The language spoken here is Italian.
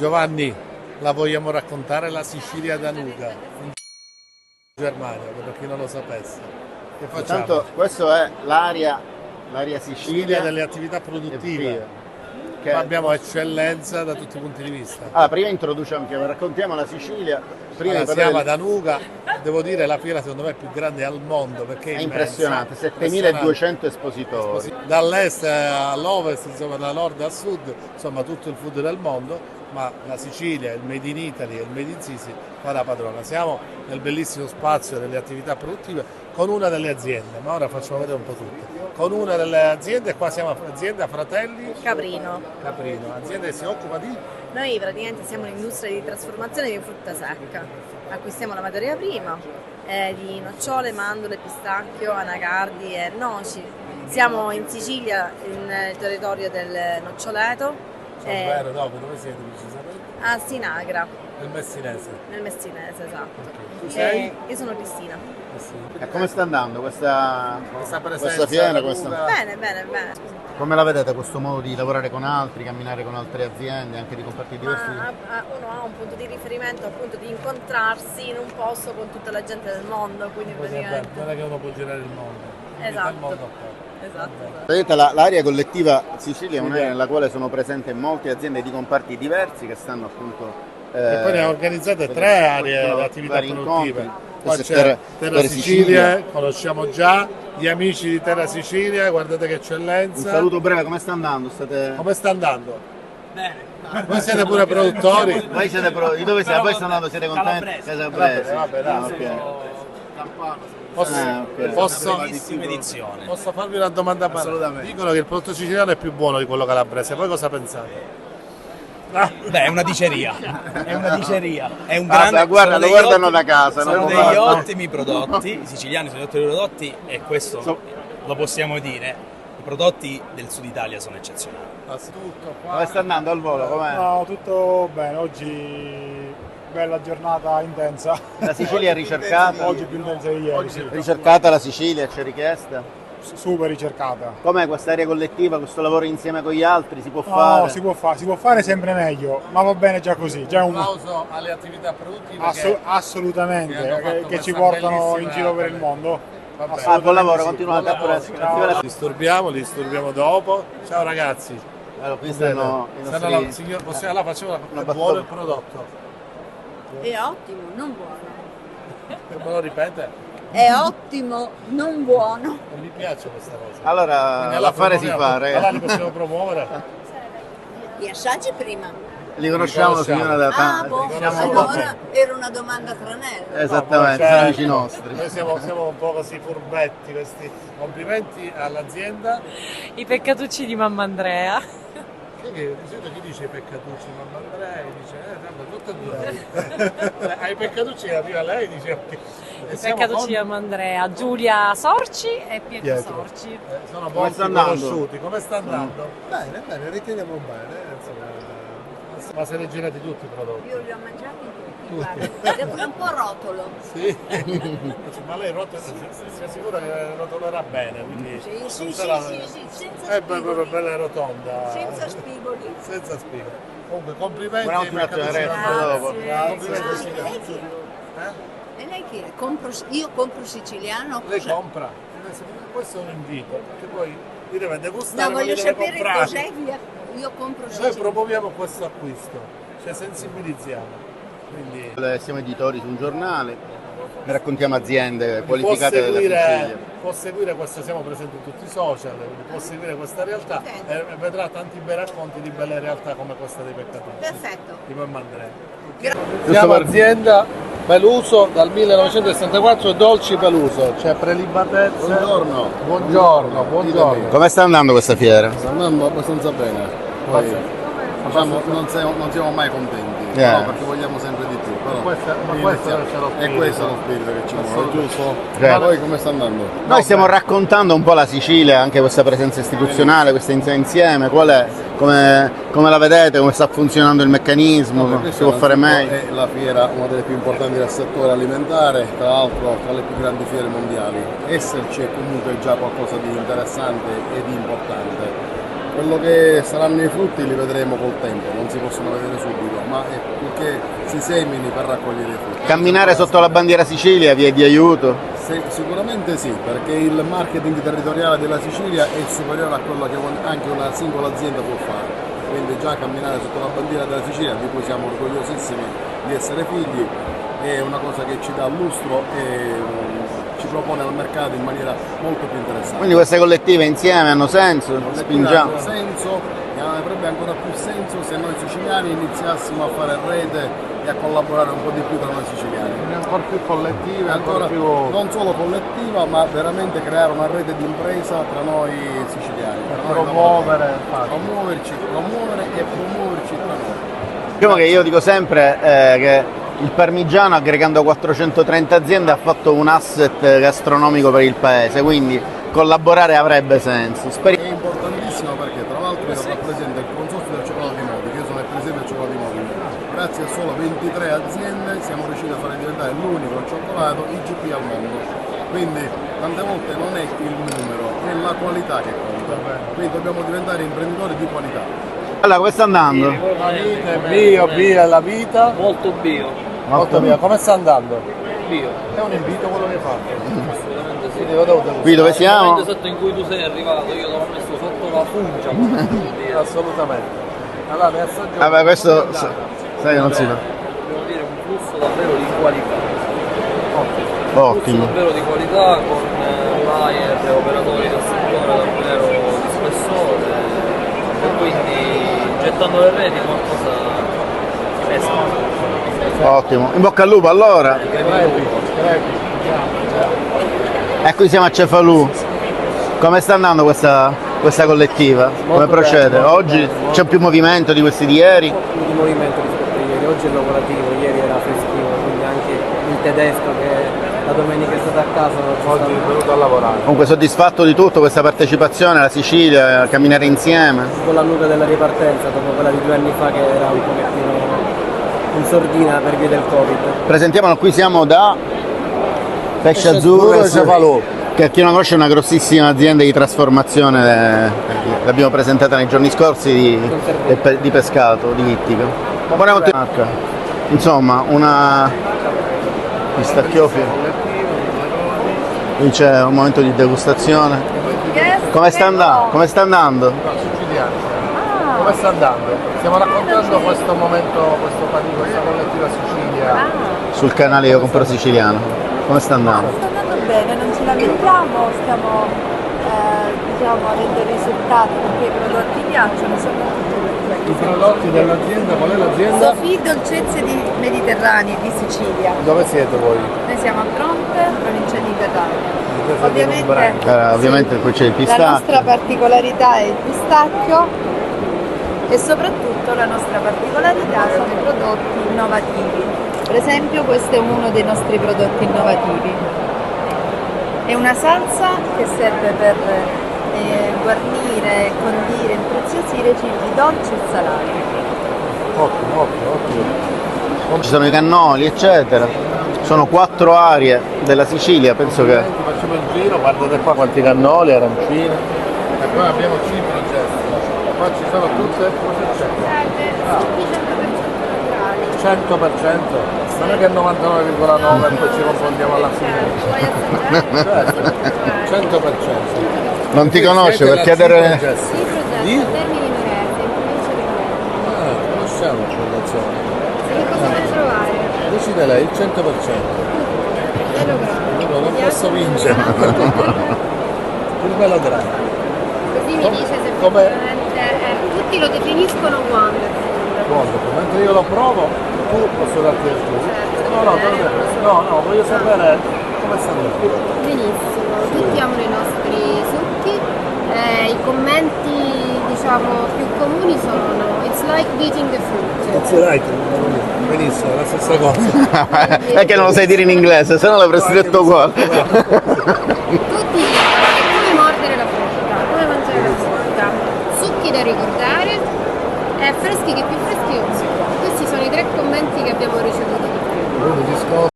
Giovanni, la vogliamo raccontare la Sicilia Danuga in Germania, per chi non lo sapesse. Che facciamo? Intanto questo è l'area Sicilia Sicilia delle attività produttive. che Qua abbiamo eccellenza da tutti i punti di vista. prima introduciamo, raccontiamo la Sicilia. Prima Allora, di si chiama parlare Danuga, devo dire la fiera secondo me è più grande al mondo perché è immensa, impressionante, 7200 espositori. dall'est all'ovest, insomma da nord a sud, insomma tutto il food del mondo, ma la Sicilia, il Made in Italy e il Made in Sisi fa da padrona. Siamo nel bellissimo spazio delle attività produttive con una delle aziende, ma ora facciamo vedere un po' tutte. Con una delle aziende, qua siamo azienda Fratelli Caprino. Caprino, azienda che si occupa di... Noi praticamente siamo un'industria di trasformazione di frutta secca. Acquistiamo la materia prima di nocciole, mandorle, pistacchio, anacardi e noci. Siamo in Sicilia, nel territorio del noccioleto. Vero, dove siete precisamente? A Sinagra, Nel Messinese. nel Messinese, esatto. Tu sei? Io sono Cristina. E come sta andando questa presenza fiera? Danuga? Bene, bene, bene. Come la vedete questo modo di lavorare con altri, camminare con altre aziende, anche di comparti diversi? Ma uno ha un punto di riferimento, appunto, di incontrarsi in un posto con tutta la gente del mondo, quindi praticamente... Non è che uno può girare il mondo. Esatto. Il mondo qua. Esatto. Vedete, l'area collettiva Sicilia è un'area nella quale sono presenti molte aziende di comparti diversi che stanno appunto... E poi ne ha organizzate 3 aree di attività vari produttive. incontri. Qua Questo c'è è Terra Sicilia, conosciamo già gli amici di Terra Sicilia, guardate che Un eccellenza. saluto breve, come sta andando? Come sta andando? Bene. Voi siete pure produttori? Voi siete di dove siete? Voi sto andando, siete contenti? Calabrese. Vabbè, dai. Bellissima edizione. Posso farvi una domanda? Assolutamente. Dicono che il prodotto siciliano è più buono di quello calabrese, voi cosa pensate? Beh, è una diceria. È una diceria. È un Guarda, sono lo degli guardano da casa. Sono non degli guardano. ottimi prodotti. I siciliani sono degli ottimi prodotti e questo lo possiamo dire. I prodotti del sud Italia sono eccezionali. Tutto qua. Come sta andando al volo? Com'è? No, tutto bene, oggi bella giornata intensa. La Sicilia è ricercata? Oggi più intensa di ieri, sì. Ricercata la Sicilia, c'è richiesta? Super ricercata. Com'è questa area collettiva, questo lavoro insieme con gli altri? Si può No, fare? si può fare sempre meglio, ma va bene già così. Già è un Applauso alle attività produttive assolutamente, che hanno fatto che ci questa portano in bellissima giro per il opera. mondo. Vabbè. Buon lavoro, sì. continuate a presto. Ciao. Li disturbiamo dopo. Ciao ragazzi. Allora, qui stanno i Se no, nostri... signor, allora facciamo una è battuta. buono il prodotto. È ottimo, non buono. Me lo ripete? È ottimo, non buono. Non mi piace questa cosa. Allora, Quindi l'affare si promuoviamo. fa, Allora ragazzi. li possiamo promuovere. Li assaggi prima. Li conosciamo, signora da Ah, boh, Siamo allora era una domanda tranella. Esattamente, No, sono certo. amici nostri. Noi siamo un po' così furbetti questi. Complimenti all'azienda. I peccatucci di mamma Andrea. Di solito chi dice i peccatucci? Mamma Andrea dice, vabbè, tutte e due. Ai peccatucci arriva lei dice ok. I peccatucci di mamma Andrea. Giulia Sorci e Pietro Sorci. Sono Come molti sta andando? conosciuti. Come sta andando? Bene, riteniamo bene, insomma. Ma se ne girati tutti i prodotti? Io li ho mangiati tutti, guarda. È un po' rotolo. Sì. Ma lei si assicura che rotolerà bene, quindi Sì, sì, non sì, sarà- sì, senza è proprio spigoli. bella e rotonda. Senza spigoli. Senza spigoli. Comunque complimenti. Buona ai continuazione, peccatucci. ragazzi, dopo. Complimenti. E lei chi è? E lei chi è? Io compro siciliano. Lei cosa- compra. Questo è un invito, perché poi li deve degustare, No, ma li voglio deve sapere comprare. cos'è. Io compro Noi siciliano. promuoviamo questo acquisto, cioè sensibilizziamo. Quindi Siamo editori su un giornale, ne raccontiamo aziende può qualificate della Sicilia. seguire questo, siamo presenti in tutti i social, quindi può seguire questa realtà e vedrà tanti bei racconti di belle realtà come questa dei peccatucci. Perfetto. Di Mamma Andrea. Giusto Siamo per- azienda Peluso dal 1964, Dolci Peluso, c'è prelibatezza. Buongiorno. Buongiorno. Come sta andando questa fiera? Sta andando abbastanza bene. Poi diciamo, non siamo mai contenti, no, perché vogliamo sempre di più. Però Questo c'è lo è spirito. questo lo spirito che ci muove, giusto? Certo. Ma poi come sta andando? Noi stiamo raccontando un po' la Sicilia, anche questa presenza istituzionale, questa insieme, come la vedete, come sta funzionando il meccanismo, si Questa può fare meglio? È la fiera, una delle più importanti del settore alimentare, tra l'altro tra le più grandi fiere mondiali. Esserci è comunque già qualcosa di interessante e di importante. quello che saranno i frutti li vedremo col tempo, non si possono vedere subito, ma è perché si semini per raccogliere i frutti. Camminare sotto la bandiera Sicilia vi è di aiuto? Sicuramente sì, perché il marketing territoriale della Sicilia è superiore a quello che anche una singola azienda può fare. Quindi già camminare sotto la bandiera della Sicilia, di cui siamo orgogliosissimi di essere figli, è una cosa che ci dà lustro e ci propone al mercato in maniera molto più interessante. Quindi queste collettive insieme hanno senso? Spingiamo? Hanno senso, e avrebbe ancora più senso se noi siciliani iniziassimo a fare rete e a collaborare un po' di più tra noi siciliani. Ancora più collettive, ancora più... non solo collettiva, ma veramente creare una rete di impresa tra noi siciliani. promuovere E promuoverci tra noi. Diciamo che io dico sempre che il Parmigiano, aggregando 430 aziende, ha fatto un asset gastronomico per il paese, quindi collaborare avrebbe senso. È importantissimo perché tra l'altro io rappresento il consorzio del cioccolato di Modi, che io sono il presidente del cioccolato di Modi. Grazie a solo 23 aziende siamo riusciti a fare diventare l'unico cioccolato IGP al mondo. Quindi tante volte non è il numero, è la qualità che conta. Quindi dobbiamo diventare imprenditori di qualità. Allora, come sta andando? Bio è la vita. Molto bio. Molto bio. Come sta andando? Bio. È un invito quello che hai fatto. Assolutamente sì. Qui dove siamo? Nel momento esatto in cui tu sei arrivato, io l'ho messo sotto la fungia. Assolutamente. Allora, mi assaggio. Vabbè, questo sai che non si fa. Devo dire un flusso davvero di qualità. Un Ottimo. flusso davvero di qualità con buyer e operatori del settore davvero di spessore. E quindi gettando le reti qualcosa si pesca. Ottimo. In bocca al lupo allora. E qui siamo a Cefalù. Come sta andando questa collettiva? Come procede? Oggi c'è più movimento di questi di ieri? Più di movimento rispetto a ieri, oggi è lavorativo, ieri era festivo, quindi anche il tedesco che la domenica è stato a casa oggi è venuto a lavorare. Comunque soddisfatto di tutto questa partecipazione alla Sicilia, a camminare insieme? Con la nuca della ripartenza, dopo quella di 2 anni fa che era un pochettino in sordina per via del Covid. Presentiamolo, qui siamo da Pesce Azzurro Cefalù. Che a chi non conosce è una grossissima azienda di trasformazione, l'abbiamo presentata nei giorni scorsi di pescato, di ittico. Buona marca. Insomma, una pistacchiofi. Qui c'è un momento di degustazione. Come sta andando? Come sta andando? Come sta andando? Stiamo raccontando questo momento, questa collettiva Sicilia. Sul canale Io Compro Siciliano. Come sta andando? Sta andando bene, non ci lamentiamo, stiamo avendo risultati perché i prodotti piacciono, soprattutto I prodotti dell'azienda, qual è l'azienda? Sofì Dolcezze di Mediterranei di Sicilia. Dove siete voi? Noi siamo a Tronte, provincia di Catania. Ovviamente qui c'è il La pistacchio. nostra particolarità è il pistacchio e soprattutto la nostra particolarità sono i prodotti innovativi. Per esempio questo è uno dei nostri prodotti innovativi. È una salsa che serve per guarnire, condire, impreziosire cibi dolci e salati. Ottimo. Ci sono i cannoli, eccetera. Sono 4 aree della Sicilia, penso che... Facciamo il giro, guardate qua quanti cannoli, arancine. E poi abbiamo 5 oggetti. Qua ci sono tutte, cosa c'è? 100%, non è che 99,9 e poi ci confondiamo alla fine. 100%. Non ti conosce per chiedere... Conosciamo la fondazione. Che cosa vuoi provare? Decide lei, il 100%. Non posso vincere. Il melodrama. Così mi dice se effettivamente tutti lo definiscono wonderful. Mentre io lo provo, tu posso darti il tuo. No, voglio sapere come sta andando. Benissimo, tutti amano i nostri succhi. I commenti diciamo più comuni sono it's like beating the fruit. That's right. Benissimo, la stessa cosa. È che non lo sai dire in inglese, se no l'avresti detto uguale. Tutti dicono che è come mordere la frutta, come mangiare la frutta. Succhi da ricordare, freschi che più freschi non si può. Questi sono i 3 commenti che abbiamo ricevuto di più.